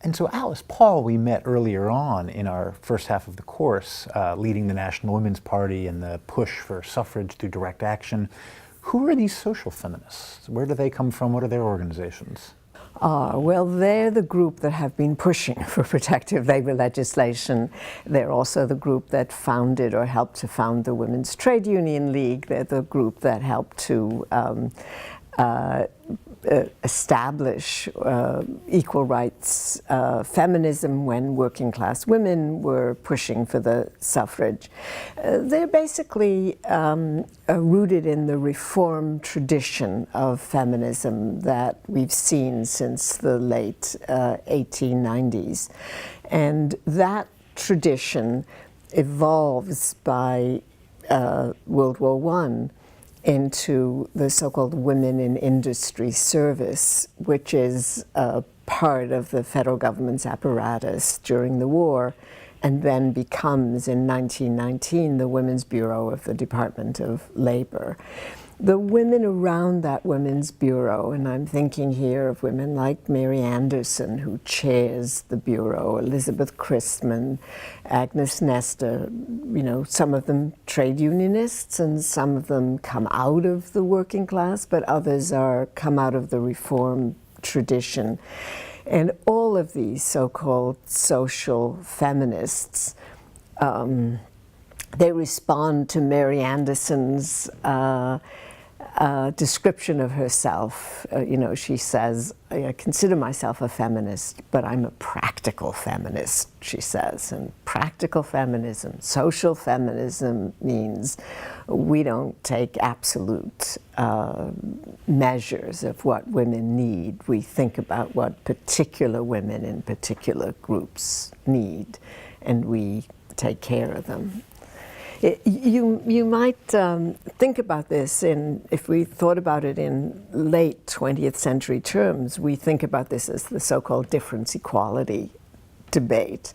And so Alice Paul, we met earlier on in our first half of the course, leading the National Women's Party and the push for suffrage through direct action. Who are these social feminists? Where do they come from? What are their organizations? Well, they're the group that have been pushing for protective labor legislation. They're also the group that founded or helped to found the Women's Trade Union League. They're the group that helped to establish equal rights feminism when working class women were pushing for the suffrage. They're basically rooted in the reform tradition of feminism that we've seen since the late 1890s. And that tradition evolves by World War I into the so-called Women in Industry Service, which is part of the federal government's apparatus during the war, and then becomes, in 1919, the Women's Bureau of the Department of Labor. The women around that Women's Bureau, and I'm thinking here of women like Mary Anderson, who chairs the Bureau, Elizabeth Christman, Agnes Nesta, you know, some of them trade unionists, and some of them come out of the working class, but others come out of the reform tradition. And all of these so-called social feminists, they respond to Mary Anderson's description of herself. You know, she says, I consider myself a feminist, but I'm a practical feminist, she says. And practical feminism, social feminism means we don't take absolute measures of what women need. We think about what particular women in particular groups need, and we take care of them. You might think about this if we thought about it in late 20th century terms, we think about this as the so-called difference equality debate.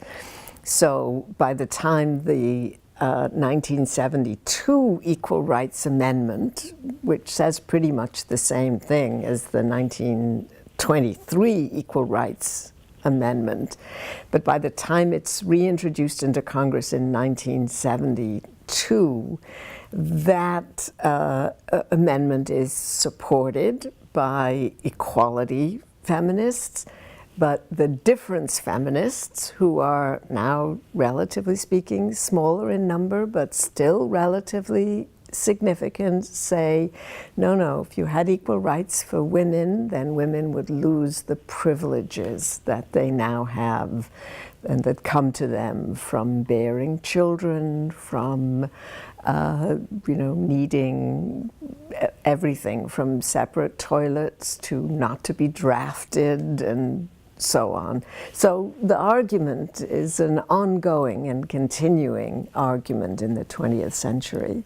So by the time the 1972 Equal Rights Amendment, which says pretty much the same thing as the 1923 Equal Rights Amendment, but by the time it's reintroduced into Congress in 1972, that amendment is supported by equality feminists, but the difference feminists, who are now, relatively speaking, smaller in number, but still relatively significant, say, no, if you had equal rights for women, then women would lose the privileges that they now have and that come to them from bearing children, from needing everything from separate toilets to not to be drafted and so on. So the argument is an ongoing and continuing argument in the 20th century.